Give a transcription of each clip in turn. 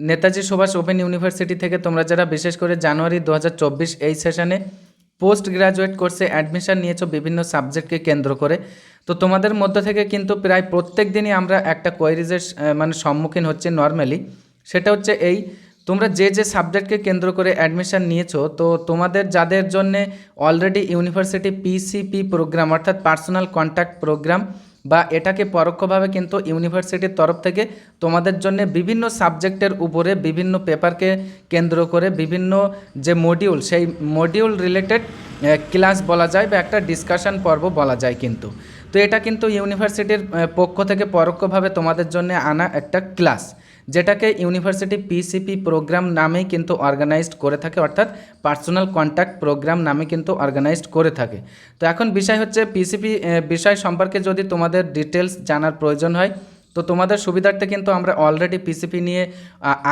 Netaji Subhash open university থেকে তোমরা যারা বিশেষ করে জানুয়ারি 2024 এই সেশনে পোস্ট গ্রাজুয়েট কোর্সে অ্যাডমিশন নিয়েছো বিভিন্ন সাবজেক্টকে কেন্দ্র করে, তো তোমাদের মধ্য থেকে কিন্তু প্রায় প্রত্যেক দিনই আমরা একটা কোয়ারিজের মানে সম্মুখীন হচ্ছে নর্মালি। সেটা হচ্ছে এই, তোমরা যে যে সাবজেক্টকে কেন্দ্র করে অ্যাডমিশন নিয়েছো, তো তোমাদের যাদের জন্যে অলরেডি ইউনিভার্সিটি পিসিপি প্রোগ্রাম অর্থাৎ পার্সোনাল কন্ট্যাক্ট প্রোগ্রাম বা এটাকে পরোক্ষভাবে কিন্তু ইউনিভার্সিটির তরফ থেকে তোমাদের জন্য বিভিন্ন সাবজেক্টের উপরে বিভিন্ন পেপারকে কেন্দ্র করে বিভিন্ন যে মডিউল, সেই মডিউল রিলেটেড ক্লাস বলা যায় বা একটা ডিসকাশন পর্ব বলা যায় কিন্তু। তো এটা কিন্তু ইউনিভার্সিটির পক্ষ থেকে পরোক্ষভাবে তোমাদের জন্য আনা একটা ক্লাস, যেটাকে ইউনিভার্সিটি পিসিপি প্রোগ্রাম নামেই কিন্তু অর্গানাইজড করে থাকে, অর্থাৎ পার্সোনাল কন্ট্যাক্ট প্রোগ্রাম নামে কিন্তু অর্গানাইজড করে থাকে। তো এখন বিষয় হচ্ছে পিসিপি বিষয় সম্পর্কে যদি তোমাদের ডিটেলস জানার প্রয়োজন হয়, তো তোমাদের সুবিধার্থে কিন্তু আমরা অলরেডি পিসিপি নিয়ে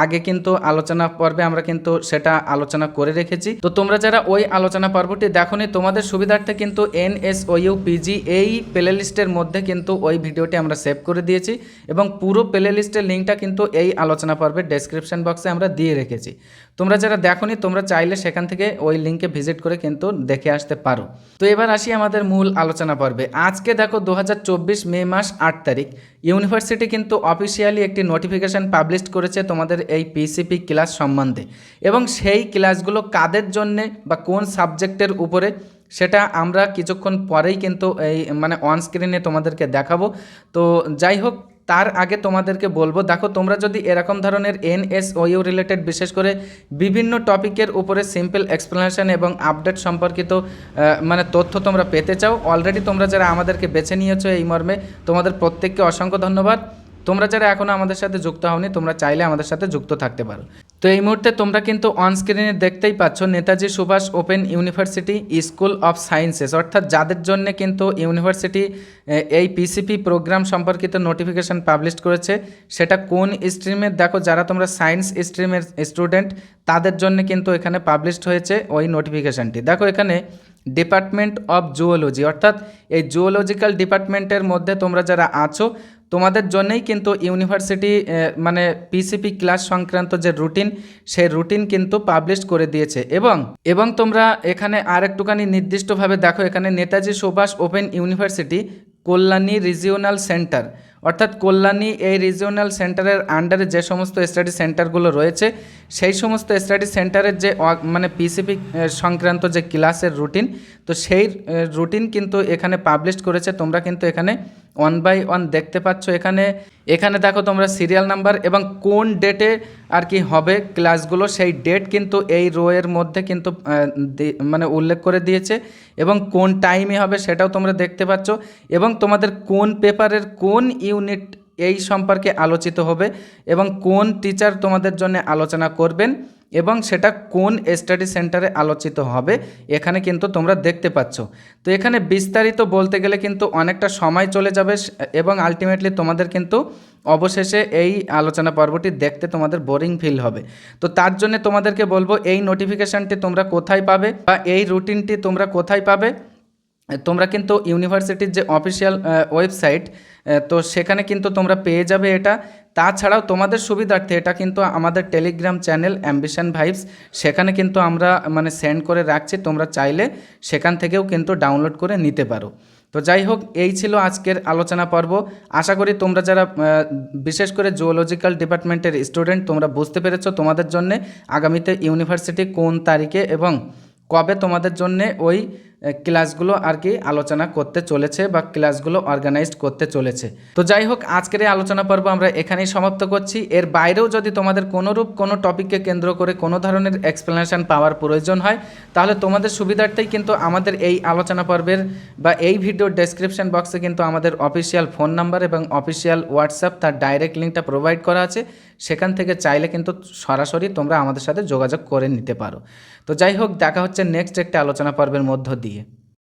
আগে কিন্তু আলোচনা পর্বে আমরা কিন্তু সেটা আলোচনা করে রেখেছি। তো তোমরা যারা ওই আলোচনা পর্বটি দেখোনি, তোমাদের সুবিধার্থে কিন্তু NSOU PG এই প্লে লিস্টের মধ্যে কিন্তু ওই ভিডিওটি আমরা সেভ করে দিয়েছি এবং পুরো প্লে লিস্টের লিঙ্কটা কিন্তু এই আলোচনা পর্বের ডেসক্রিপশন বক্সে আমরা দিয়ে রেখেছি। তোমরা যারা দেখোনি তোমরা চাইলে সেখান থেকে ওই লিঙ্কে ভিজিট করে কিন্তু দেখে আসতে পারো। তো এবার আসি আমাদের মূল আলোচনা পর্বে। আজকে দেখো 2024 মে মাস 8 তারিখ ইউনিভার্সিটি কিন্তু অফিসিয়ালি একটি নোটিফিকেশান পাবলিশ করেছে তোমাদের এই পিসিপি ক্লাস সম্বন্ধে, এবং সেই ক্লাসগুলো কাদের জন্যে বা কোন সাবজেক্টের উপরে সেটা আমরা কিছুক্ষণ পরেই কিন্তু এই মানে অন স্ক্রিনে তোমাদেরকে দেখাবো। তো যাই হোক, তার আগে তোমাদেরকে বলবো, দেখো তোমরা যদি এরকম ধরনের NSOU রিলেটেড বিশেষ করে বিভিন্ন টপিকের উপরে সিম্পল এক্সপ্লেনেশন এবং আপডেট সম্পর্কিত মানে তথ্য তোমরা পেতে চাও, অলরেডি তোমরা যারা আমাদেরকে বেছে নিয়েছো এই মর্মে তোমাদের প্রত্যেককে অসংখ্য ধন্যবাদ। তোমরা যারা এখনও আমাদের সাথে যুক্ত হওনি তোমরা চাইলে আমাদের সাথে যুক্ত থাকতে পারো। তো এই মুহূর্তে তোমরা কিন্তু অন স্ক্রিনে দেখতেই পাচ্ছ Netaji Subhash open university school of sciences, অর্থাৎ যাদের জন্য কিন্তু ইউনিভার্সিটি এই পিসিপি প্রোগ্রাম সম্পর্কিত নোটিফিকেশান পাবলিশ করেছে, সেটা কোন স্ট্রিমের, দেখো যারা তোমরা সায়েন্স স্ট্রিমের স্টুডেন্ট তাদের জন্য কিন্তু এখানে পাবলিশড হয়েছে ওই নোটিফিকেশানটি। দেখো এখানে ডিপার্টমেন্ট অফ জুওলজি, অর্থাৎ এই জুওলজিক্যাল ডিপার্টমেন্টের মধ্যে তোমরা যারা আছো তোমাদের জন্যই কিন্তু ইউনিভার্সিটি মানে পিসিপি ক্লাস সংক্রান্ত যে রুটিন, সেই রুটিন কিন্তু পাবলিশ করে দিয়েছে। এবং তোমরা এখানে আর একটুখানি নির্দিষ্টভাবে দেখো, এখানে Netaji Subhash open university Kalyani regional centre, অর্থাৎ কল্যাণী এই রিজিওনাল সেন্টারের আন্ডারে যে সমস্ত স্টাডি সেন্টারগুলো রয়েছে সেই সমস্ত স্টাডি সেন্টারের যে মানে পিসিপি সংক্রান্ত যে ক্লাসের রুটিন, তো সেই রুটিন কিন্তু এখানে পাবলিশ করেছে। তোমরা কিন্তু এখানে 1 বাই 1 দেখতে পাচ্ছ। এখানে দেখো তোমরা সিরিয়াল নাম্বার এবং কোন ডেটে আর কি হবে ক্লাসগুলো, সেই ডেট কিন্তু এই রোয়ের মধ্যে কিন্তু মানে উল্লেখ করে দিয়েছে, এবং কোন টাইমে হবে সেটাও তোমরা দেখতে পাচ্ছ, এবং তোমাদের কোন পেপারের কোন ইউনিট এই সম্পর্কে আলোচিত হবে এবং কোন টিচার তোমাদের জন্য আলোচনা করবেন এবং সেটা কোন স্টাডি সেন্টারে আলোচিত হবে এখানে কিন্তু তোমরা দেখতে পাচ্ছ। তো এখানে বিস্তারিত বলতে গেলে কিন্তু অনেকটা সময় চলে যাবে এবং আলটিমেটলি তোমাদের কিন্তু অবশেষে এই আলোচনা পর্বটি দেখতে তোমাদের বোরিং ফিল হবে। তো তার জন্য তোমাদেরকে বলবো এই নোটিফিকেশানটি তোমরা কোথায় পাবে বা এই রুটিনটি তোমরা কোথায় পাবে। তোমরা কিন্তু ইউনিভার্সিটির যে অফিসিয়াল ওয়েবসাইট, তো সেখানে কিন্তু তোমরা পেয়ে যাবে এটা। তাছাড়াও তোমাদের সুবিধার্থে এটা কিন্তু আমাদের টেলিগ্রাম চ্যানেল অ্যাম্বিশন ভাইবস, সেখানে কিন্তু আমরা মানে সেন্ড করে রাখছি, তোমরা চাইলে সেখান থেকেও কিন্তু ডাউনলোড করে নিতে পারো। তো যাই হোক, এই ছিল আজকের আলোচনা পর্ব। আশা করি তোমরা যারা বিশেষ করে জুওলজিক্যাল ডিপার্টমেন্টের স্টুডেন্ট তোমরা বুঝতে পেরেছো তোমাদের জন্য আগামীতে ইউনিভার্সিটি কোন তারিখে এবং কবে তোমাদের জন্য ওই ক্লাসগুলো আর কি আলোচনা করতে চলেছে বা ক্লাসগুলো অর্গানাইজড করতে চলেছে। তো যাই হোক, আজকের এই আলোচনা পর্ব আমরা এখানেই সমাপ্ত করছি। এর বাইরেও যদি তোমাদের কোনো টপিককে কেন্দ্র করে কোনো ধরনের এক্সপ্লেনেশন পাওয়ার প্রয়োজন হয়, তাহলে তোমাদের সুবিধার্থেই কিন্তু আমাদের এই আলোচনা পর্বের বা এই ভিডিওর ডেসক্রিপশন বক্সে কিন্তু আমাদের অফিসিয়াল ফোন নাম্বার এবং অফিসিয়াল হোয়াটসঅ্যাপ তার ডাইরেক্ট লিঙ্কটা প্রোভাইড করা আছে। সেখান থেকে চাইলে কিন্তু সরাসরি তোমরা আমাদের সাথে যোগাযোগ করে নিতে পারো। তো যাই হোক, দেখা হচ্ছে নেক্সট একটা আলোচনা পর্বের মধ্য দিয়ে।